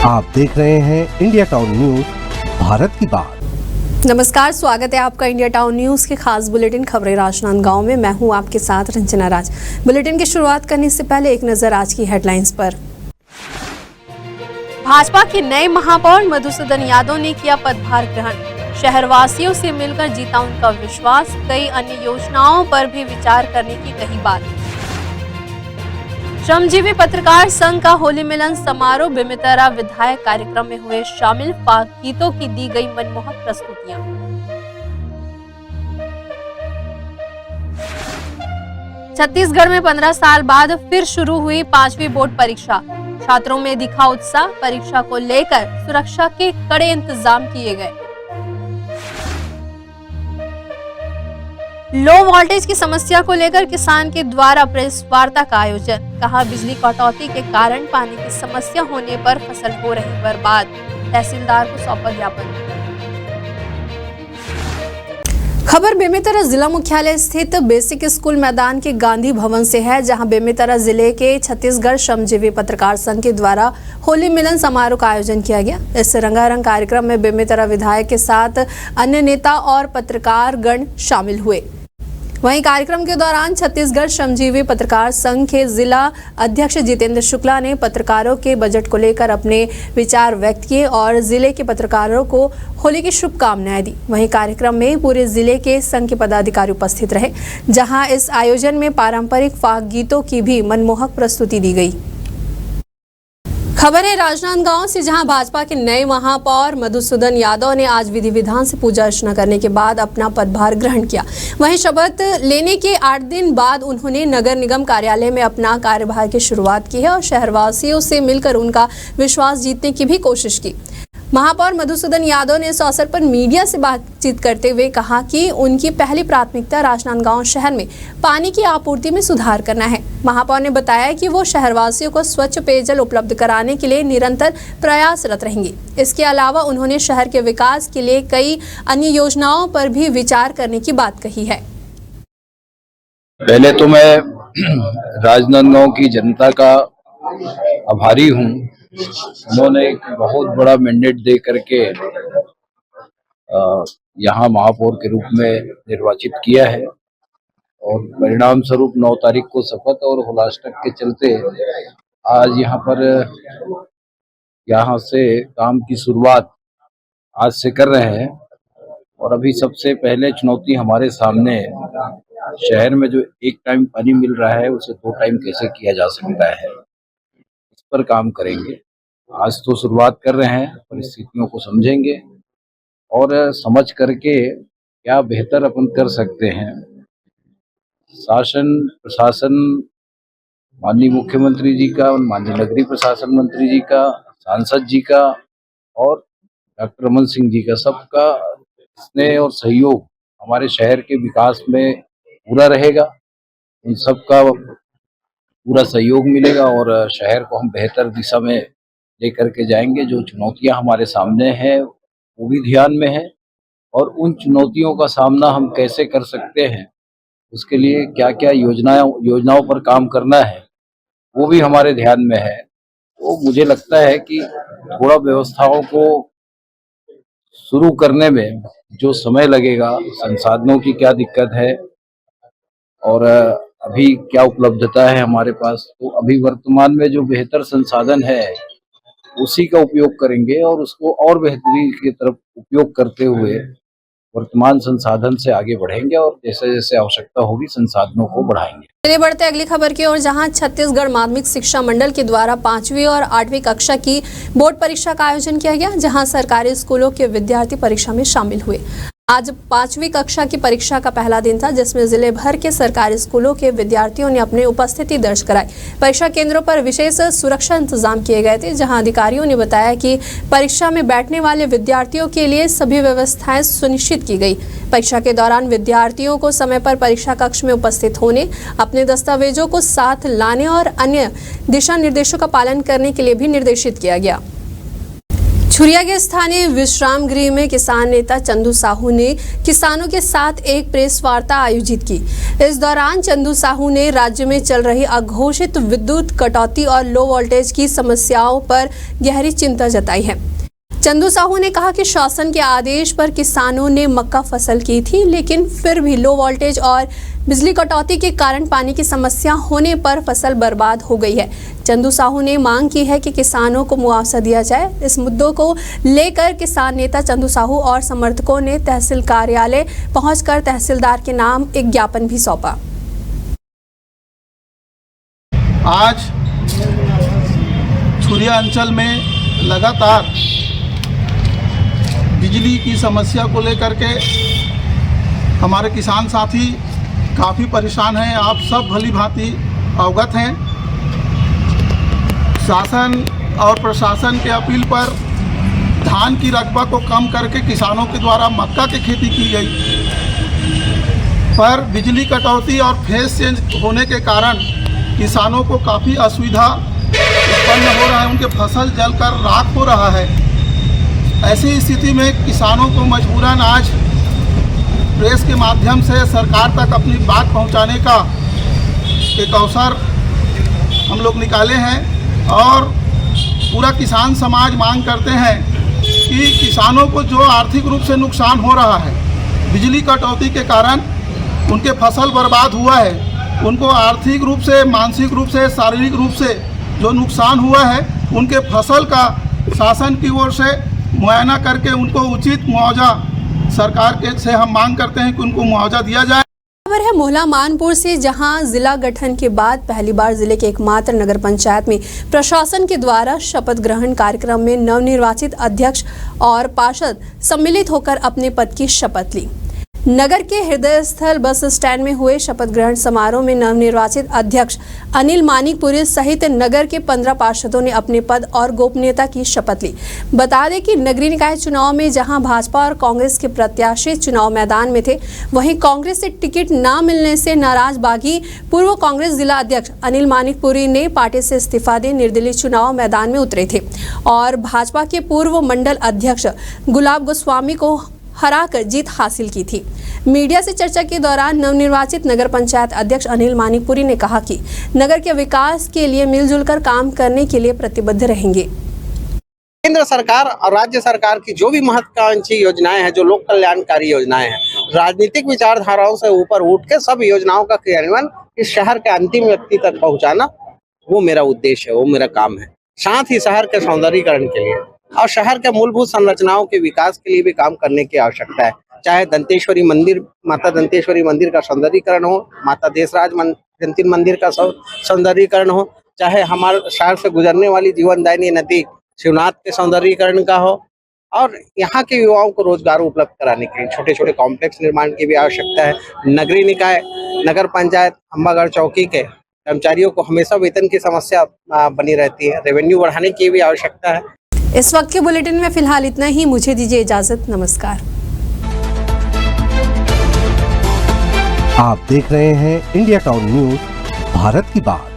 आप देख रहे हैं इंडिया टाउन न्यूज, भारत की बात। नमस्कार, स्वागत है आपका इंडिया टाउन न्यूज के खास बुलेटिन खबरें राजनांदगांव में। मैं हूं आपके साथ रंजना राज। बुलेटिन की शुरुआत करने से पहले एक नजर आज की हेडलाइंस पर। भाजपा के नए महापौर मधुसूदन यादव ने किया पदभार ग्रहण। शहरवासियों से मिलकर जीता उनका विश्वास। कई अन्य योजनाओं पर भी विचार करने की कही बात। श्रमजीवी पत्रकार संघ का होली मिलन समारोह। बेमेतरा विधायक कार्यक्रम में हुए शामिल। फाग गीतों की दी गई मनमोहक प्रस्तुतियां। छत्तीसगढ़ में 15 साल बाद फिर शुरू हुई 5वीं बोर्ड परीक्षा। छात्रों में दिखा उत्साह। परीक्षा को लेकर सुरक्षा के कड़े इंतजाम किए गए। लो वोल्टेज की समस्या को लेकर किसान के द्वारा प्रेस वार्ता का आयोजन। कहा, बिजली कटौती के कारण पानी की समस्या होने पर फसल हो रही बर्बाद। तहसीलदार को सौंपा ज्ञापन। खबर बेमेतरा जिला मुख्यालय स्थित बेसिक स्कूल मैदान के गांधी भवन से है, जहां बेमेतरा जिले के छत्तीसगढ़ श्रमजीवी पत्रकार संघ के द्वारा होली मिलन समारोह का आयोजन किया गया। इस रंगारंग कार्यक्रम में बेमेतरा विधायक के साथ अन्य नेता और पत्रकार गण शामिल हुए। वहीं कार्यक्रम के दौरान छत्तीसगढ़ श्रमजीवी पत्रकार संघ के जिला अध्यक्ष जितेंद्र शुक्ला ने पत्रकारों के बजट को लेकर अपने विचार व्यक्त किए और जिले के पत्रकारों को होली की शुभकामनाएं दी। वहीं कार्यक्रम में पूरे जिले के संघ के पदाधिकारी उपस्थित रहे, जहां इस आयोजन में पारंपरिक फाग गीतों की भी मनमोहक प्रस्तुति दी गई। खबर है राजनांदगांव से, जहां भाजपा के नए महापौर मधुसूदन यादव ने आज विधि विधान से पूजा अर्चना करने के बाद अपना पदभार ग्रहण किया। वहीं शपथ लेने के 8 दिन बाद उन्होंने नगर निगम कार्यालय में अपना कार्यभार की शुरुआत की है और शहरवासियों से मिलकर उनका विश्वास जीतने की भी कोशिश की। महापौर मधुसूदन यादव ने इस अवसर पर मीडिया से बातचीत करते हुए कहा कि उनकी पहली प्राथमिकता राजनांदगांव शहर में पानी की आपूर्ति में सुधार करना है। महापौर ने बताया कि वो शहरवासियों को स्वच्छ पेयजल उपलब्ध कराने के लिए निरंतर प्रयासरत रहेंगे। इसके अलावा उन्होंने शहर के विकास के लिए कई अन्य योजनाओं पर भी विचार करने की बात कही है। पहले तो मैं राजनांदगांव की जनता का आभारी हूँ। उन्होंने एक बहुत बड़ा मैंडेट दे करके यहाँ महापौर के रूप में निर्वाचित किया है और परिणाम स्वरूप 9 तारीख को शपथ और हुलासटक के चलते आज यहाँ से काम की शुरुआत आज से कर रहे हैं। और अभी सबसे पहले चुनौती हमारे सामने शहर में जो एक टाइम पानी मिल रहा है उसे 2 टाइम कैसे किया जा सकता है, इस पर काम करेंगे। आज तो शुरुआत कर रहे हैं, परिस्थितियों को समझेंगे और समझ करके क्या बेहतर अपन कर सकते हैं। शासन प्रशासन माननीय मुख्यमंत्री जी का, माननीय नगरीय प्रशासन मंत्री जी का, सांसद जी का और डॉक्टर रमन सिंह जी का, सबका स्नेह और सहयोग हमारे शहर के विकास में पूरा रहेगा। उन सबका पूरा सहयोग मिलेगा और शहर को हम बेहतर दिशा में लेकर के जाएंगे। जो चुनौतियां हमारे सामने हैं वो भी ध्यान में है और उन चुनौतियों का सामना हम कैसे कर सकते हैं, उसके लिए क्या क्या योजनाओं पर काम करना है वो भी हमारे ध्यान में है। तो मुझे लगता है कि थोड़ा व्यवस्थाओं को शुरू करने में जो समय लगेगा, संसाधनों की क्या दिक्कत है और अभी क्या उपलब्धता है हमारे पास, तो अभी वर्तमान में जो बेहतर संसाधन है उसी का उपयोग करेंगे और उसको और बेहतरी की तरफ उपयोग करते हुए वर्तमान संसाधन से आगे बढ़ेंगे और जैसे जैसे आवश्यकता होगी संसाधनों को बढ़ाएंगे। चलिए बढ़ते अगली खबर की ओर, जहां छत्तीसगढ़ माध्यमिक शिक्षा मंडल के द्वारा 5वीं और 8वीं कक्षा की बोर्ड परीक्षा का आयोजन किया गया, जहां सरकारी स्कूलों के विद्यार्थी परीक्षा में शामिल हुए। आज 5वीं कक्षा की परीक्षा का पहला दिन था, जिसमें जिले भर के सरकारी स्कूलों के विद्यार्थियों ने अपनी उपस्थिति दर्ज कराई। परीक्षा केंद्रों पर विशेष सुरक्षा इंतजाम किए गए थे, जहां अधिकारियों ने बताया कि परीक्षा में बैठने वाले विद्यार्थियों के लिए सभी व्यवस्थाएं सुनिश्चित की गई। परीक्षा के दौरान विद्यार्थियों को समय पर परीक्षा कक्ष में उपस्थित होने, अपने दस्तावेजों को साथ लाने और अन्य दिशा निर्देशों का पालन करने के लिए भी निर्देशित किया गया। छुरिया के स्थानीय विश्राम गृह में किसान नेता चंदू साहू ने किसानों के साथ एक प्रेस वार्ता आयोजित की। इस दौरान चंदू साहू ने राज्य में चल रही अघोषित विद्युत कटौती और लो वोल्टेज की समस्याओं पर गहरी चिंता जताई है। चंदू साहू ने कहा कि शासन के आदेश पर किसानों ने मक्का फसल की थी, लेकिन फिर भी लो वोल्टेज और बिजली कटौती के कारण पानी की समस्या होने पर फसल बर्बाद हो गई है। चंदू साहू ने मांग की है कि किसानों को मुआवजा दिया जाए। इस मुद्दों को लेकर किसान नेता चंदू साहू और समर्थकों ने तहसील कार्यालय पहुंचकर तहसीलदार के नाम एक ज्ञापन भी सौंपा। आज छुरिया अंचल में लगातार बिजली की समस्या को लेकर के हमारे किसान साथी काफ़ी परेशान हैं। आप सब भली भांति अवगत हैं। शासन और प्रशासन के अपील पर धान की रकबा को कम करके किसानों के द्वारा मक्का की खेती की गई, पर बिजली कटौती और फेज चेंज होने के कारण किसानों को काफ़ी असुविधा उत्पन्न हो रहा है। उनके फसल जलकर राख हो रहा है। ऐसी स्थिति में किसानों को मजबूरन आज प्रेस के माध्यम से सरकार तक अपनी बात पहुंचाने का एक अवसर हम लोग निकाले हैं और पूरा किसान समाज मांग करते हैं कि किसानों को जो आर्थिक रूप से नुकसान हो रहा है, बिजली कटौती के कारण उनके फसल बर्बाद हुआ है, उनको आर्थिक रूप से, मानसिक रूप से, शारीरिक रूप से जो नुकसान हुआ है, उनके फसल का शासन की ओर से मुआयना करके उनको उचित मुआवजा सरकार के से हम मांग करते हैं कि उनको मुआवजा दिया जाए। खबर है मोहला मानपुर से, जहां जिला गठन के बाद पहली बार जिले के एकमात्र नगर पंचायत में प्रशासन के द्वारा शपथ ग्रहण कार्यक्रम में नवनिर्वाचित अध्यक्ष और पार्षद सम्मिलित होकर अपने पद की शपथ ली। नगर के हृदय स्थल बस स्टैंड में हुए शपथ ग्रहण समारोह में नवनिर्वाचित अध्यक्ष अनिल मानिकपुरी सहित नगर के 15 पार्षदों ने अपने पद और गोपनीयता की शपथ ली। बता दें कि नगरीय निकाय चुनाव में जहां भाजपा और कांग्रेस के प्रत्याशी चुनाव मैदान में थे, वहीं कांग्रेस से टिकट न मिलने से नाराज बागी पूर्व कांग्रेस जिला अध्यक्ष अनिल मानिकपुरी ने पार्टी से इस्तीफा दे निर्दलीय चुनाव मैदान में उतरे थे और भाजपा के पूर्व मंडल अध्यक्ष गुलाब गोस्वामी को हराकर जीत हासिल की थी। मीडिया से चर्चा के दौरान नवनिर्वाचित नगर पंचायत अध्यक्ष अनिल मानिकपुरी ने कहा कि नगर के विकास के लिए मिलजुल कर काम करने के लिए प्रतिबद्ध रहेंगे। केंद्र सरकार और राज्य सरकार की जो भी महत्वाकांक्षी योजनाएं हैं, जो लोक कल्याणकारी योजनाएं हैं, राजनीतिक विचारधाराओं से ऊपर उठ के सब योजनाओं का क्रियान्वयन इस शहर के अंतिम व्यक्ति तक पहुंचाना, वो मेरा उद्देश्य है, वो मेरा काम है। साथ ही शहर के सौंदर्यीकरण के लिए और शहर के मूलभूत संरचनाओं के विकास के लिए भी काम करने की आवश्यकता है। चाहे दंतेश्वरी मंदिर, माता दंतेश्वरी मंदिर का सौंदर्यीकरण हो, माता देशराज जंतीर मंदिर का सौंदर्यीकरण हो, चाहे हमारे शहर से गुजरने वाली जीवनदायिनी नदी शिवनाथ के सौंदर्यीकरण का हो, और यहाँ के युवाओं को रोजगार उपलब्ध कराने के लिए छोटे छोटे कॉम्प्लेक्स निर्माण की भी आवश्यकता है। नगरीय निकाय, नगर पंचायत अम्बागढ़ चौकी के कर्मचारियों को हमेशा वेतन की समस्या बनी रहती है, रेवेन्यू बढ़ाने की भी आवश्यकता है। इस वक्त के बुलेटिन में फिलहाल इतना ही। मुझे दीजिए इजाजत। नमस्कार। आप देख रहे हैं इंडिया टाउन न्यूज, भारत की बात।